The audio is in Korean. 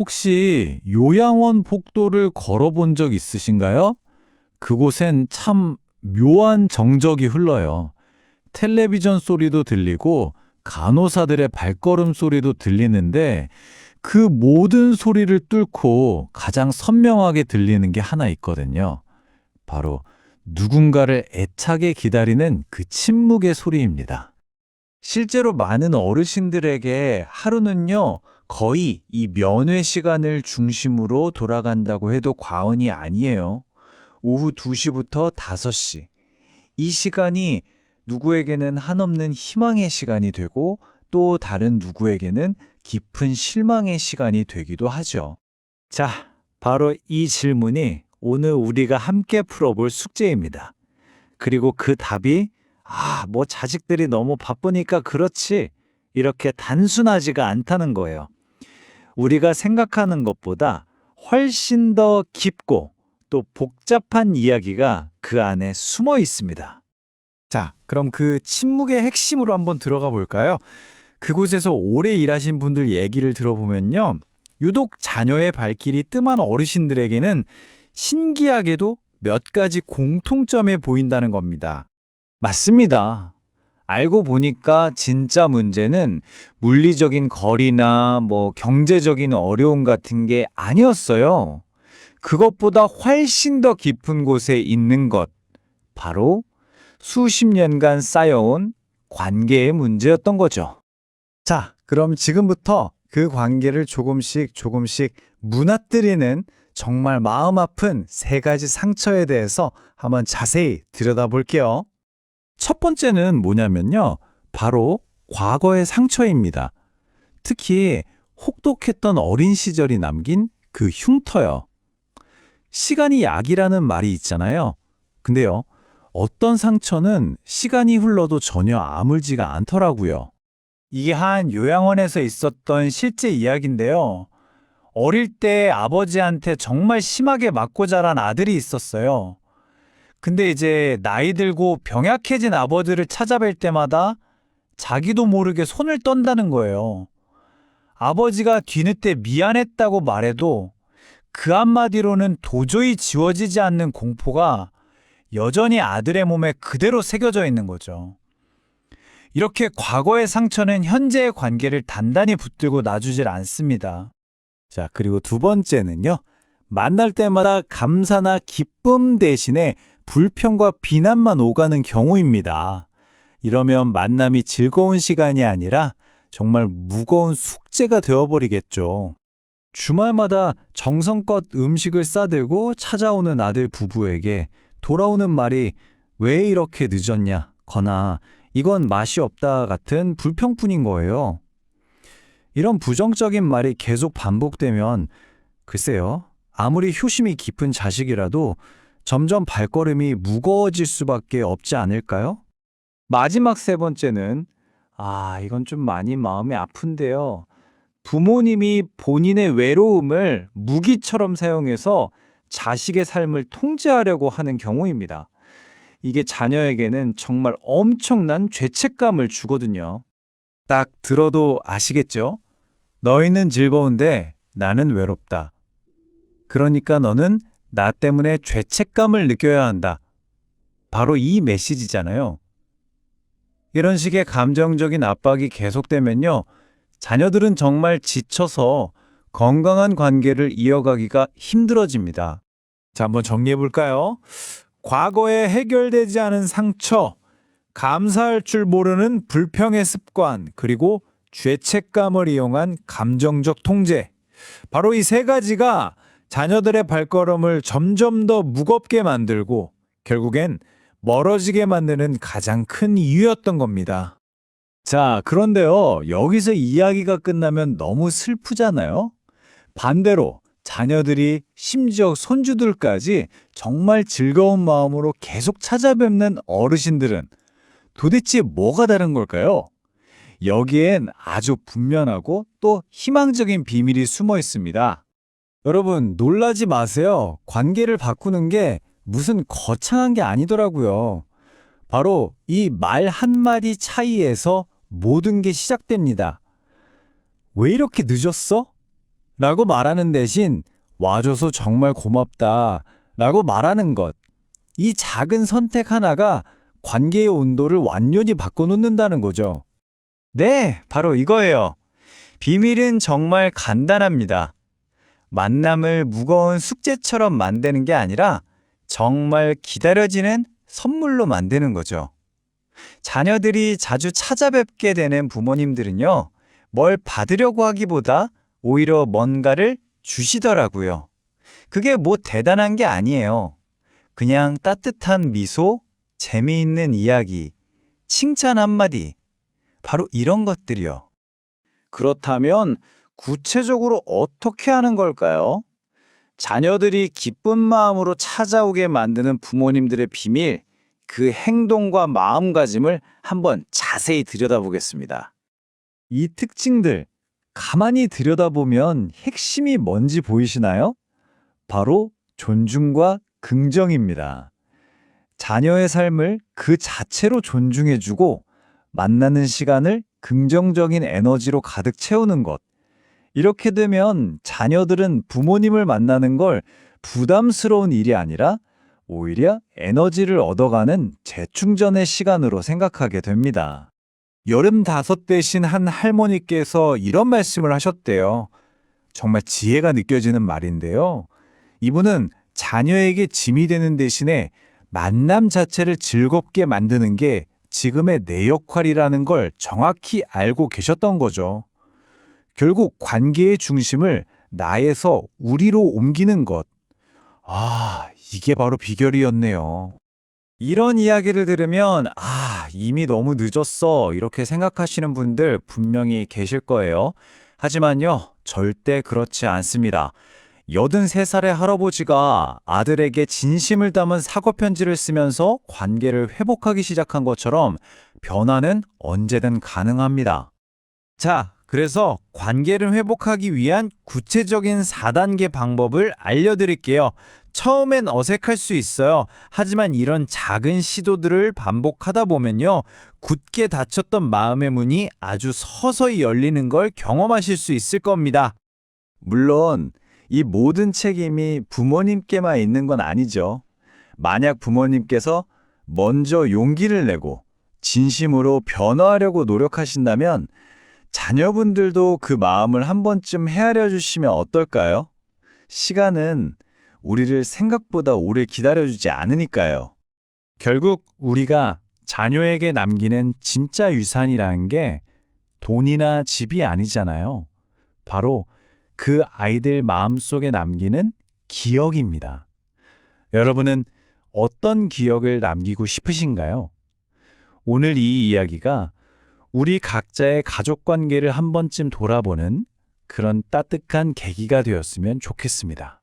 혹시 요양원 복도를 걸어본 적 있으신가요? 그곳엔 참 묘한 정적이 흘러요. 텔레비전 소리도 들리고 간호사들의 발걸음 소리도 들리는데 그 모든 소리를 뚫고 가장 선명하게 들리는 게 하나 있거든요. 바로 누군가를 애타게 기다리는 그 침묵의 소리입니다. 실제로 많은 어르신들에게 하루는요, 거의 이 면회 시간을 중심으로 돌아간다고 해도 과언이 아니에요. 오후 2시부터 5시. 이 시간이 누구에게는 한없는 희망의 시간이 되고 또 다른 누구에게는 깊은 실망의 시간이 되기도 하죠. 자, 바로 이 질문이 오늘 우리가 함께 풀어볼 숙제입니다. 그리고 그 답이 뭐 자식들이 너무 바쁘니까 그렇지 이렇게 단순하지가 않다는 거예요. 우리가 생각하는 것보다 훨씬 더 깊고 또 복잡한 이야기가 그 안에 숨어 있습니다. 자, 그럼 그 침묵의 핵심으로 한번 들어가 볼까요? 그곳에서 오래 일하신 분들 얘기를 들어보면요. 유독 자녀의 발길이 뜸한 어르신들에게는 신기하게도 몇 가지 공통점에 보인다는 겁니다. 맞습니다. 알고 보니까 진짜 문제는 물리적인 거리나 경제적인 어려움 같은 게 아니었어요. 그것보다 훨씬 더 깊은 곳에 있는 것. 바로 수십 년간 쌓여온 관계의 문제였던 거죠. 자, 그럼 지금부터 그 관계를 조금씩 무너뜨리는 정말 마음 아픈 3가지 상처에 대해서 한번 자세히 들여다볼게요. 첫 번째는 뭐냐면요. 바로 과거의 상처입니다. 특히 혹독했던 어린 시절이 남긴 그 흉터요. 시간이 약이라는 말이 있잖아요. 근데요, 어떤 상처는 시간이 흘러도 전혀 아물지가 않더라고요. 이게 한 요양원에서 있었던 실제 이야기인데요. 어릴 때 아버지한테 정말 심하게 맞고 자란 아들이 있었어요. 근데 이제 나이 들고 병약해진 아버지를 찾아뵐 때마다 자기도 모르게 손을 떤다는 거예요. 아버지가 뒤늦게 미안했다고 말해도 그 한마디로는 도저히 지워지지 않는 공포가 여전히 아들의 몸에 그대로 새겨져 있는 거죠. 이렇게 과거의 상처는 현재의 관계를 단단히 붙들고 놔주질 않습니다. 자, 그리고 두 번째는요. 만날 때마다 감사나 기쁨 대신에 불평과 비난만 오가는 경우입니다. 이러면 만남이 즐거운 시간이 아니라 정말 무거운 숙제가 되어버리겠죠. 주말마다 정성껏 음식을 싸들고 찾아오는 아들 부부에게 돌아오는 말이 왜 이렇게 늦었냐 거나 이건 맛이 없다 같은 불평뿐인 거예요. 이런 부정적인 말이 계속 반복되면 글쎄요, 아무리 효심이 깊은 자식이라도 점점 발걸음이 무거워질 수밖에 없지 않을까요? 마지막 3번째는 이건 좀 많이 마음이 아픈데요. 부모님이 본인의 외로움을 무기처럼 사용해서 자식의 삶을 통제하려고 하는 경우입니다. 이게 자녀에게는 정말 엄청난 죄책감을 주거든요. 딱 들어도 아시겠죠? 너희는 즐거운데 나는 외롭다. 그러니까 너는 나 때문에 죄책감을 느껴야 한다. 바로 이 메시지잖아요. 이런 식의 감정적인 압박이 계속되면요. 자녀들은 정말 지쳐서 건강한 관계를 이어가기가 힘들어집니다. 자, 한번 정리해 볼까요? 과거에 해결되지 않은 상처, 감사할 줄 모르는 불평의 습관, 그리고 죄책감을 이용한 감정적 통제. 바로 이 3가지가 자녀들의 발걸음을 점점 더 무겁게 만들고 결국엔 멀어지게 만드는 가장 큰 이유였던 겁니다. 자, 그런데요, 여기서 이야기가 끝나면 너무 슬프잖아요? 반대로 자녀들이 심지어 손주들까지 정말 즐거운 마음으로 계속 찾아뵙는 어르신들은 도대체 뭐가 다른 걸까요? 여기엔 아주 분명하고 또 희망적인 비밀이 숨어 있습니다. 여러분, 놀라지 마세요. 관계를 바꾸는 게 무슨 거창한 게 아니더라고요. 바로 이 말 한마디 차이에서 모든 게 시작됩니다. 왜 이렇게 늦었어? 라고 말하는 대신 와줘서 정말 고맙다 라고 말하는 것. 이 작은 선택 하나가 관계의 온도를 완전히 바꿔놓는다는 거죠. 네, 바로 이거예요. 비밀은 정말 간단합니다. 만남을 무거운 숙제처럼 만드는 게 아니라 정말 기다려지는 선물로 만드는 거죠. 자녀들이 자주 찾아뵙게 되는 부모님들은요, 뭘 받으려고 하기보다 오히려 뭔가를 주시더라고요. 그게 뭐 대단한 게 아니에요. 그냥 따뜻한 미소, 재미있는 이야기, 칭찬 한마디, 바로 이런 것들이요. 그렇다면 구체적으로 어떻게 하는 걸까요? 자녀들이 기쁜 마음으로 찾아오게 만드는 부모님들의 비밀, 그 행동과 마음가짐을 한번 자세히 들여다보겠습니다. 이 특징들, 가만히 들여다보면 핵심이 뭔지 보이시나요? 바로 존중과 긍정입니다. 자녀의 삶을 그 자체로 존중해주고 만나는 시간을 긍정적인 에너지로 가득 채우는 것. 이렇게 되면 자녀들은 부모님을 만나는 걸 부담스러운 일이 아니라 오히려 에너지를 얻어가는 재충전의 시간으로 생각하게 됩니다. 85 되신 한 할머니께서 이런 말씀을 하셨대요. 정말 지혜가 느껴지는 말인데요. 이분은 자녀에게 짐이 되는 대신에 만남 자체를 즐겁게 만드는 게 지금의 내 역할이라는 걸 정확히 알고 계셨던 거죠. 결국 관계의 중심을 나에서 우리로 옮기는 것. 이게 바로 비결이었네요. 이런 이야기를 들으면 이미 너무 늦었어 이렇게 생각하시는 분들 분명히 계실 거예요. 하지만요, 절대 그렇지 않습니다. 83살의 할아버지가 아들에게 진심을 담은 사과 편지를 쓰면서 관계를 회복하기 시작한 것처럼 변화는 언제든 가능합니다. 자, 그래서 관계를 회복하기 위한 구체적인 4단계 방법을 알려드릴게요. 처음엔 어색할 수 있어요. 하지만 이런 작은 시도들을 반복하다 보면요, 굳게 닫혔던 마음의 문이 아주 서서히 열리는 걸 경험하실 수 있을 겁니다. 물론 이 모든 책임이 부모님께만 있는 건 아니죠. 만약 부모님께서 먼저 용기를 내고 진심으로 변화하려고 노력하신다면 자녀분들도 그 마음을 한 번쯤 헤아려 주시면 어떨까요? 시간은 우리를 생각보다 오래 기다려주지 않으니까요. 결국 우리가 자녀에게 남기는 진짜 유산이라는 게 돈이나 집이 아니잖아요. 바로 그 아이들 마음속에 남기는 기억입니다. 여러분은 어떤 기억을 남기고 싶으신가요? 오늘 이 이야기가 우리 각자의 가족 관계를 한 번쯤 돌아보는 그런 따뜻한 계기가 되었으면 좋겠습니다.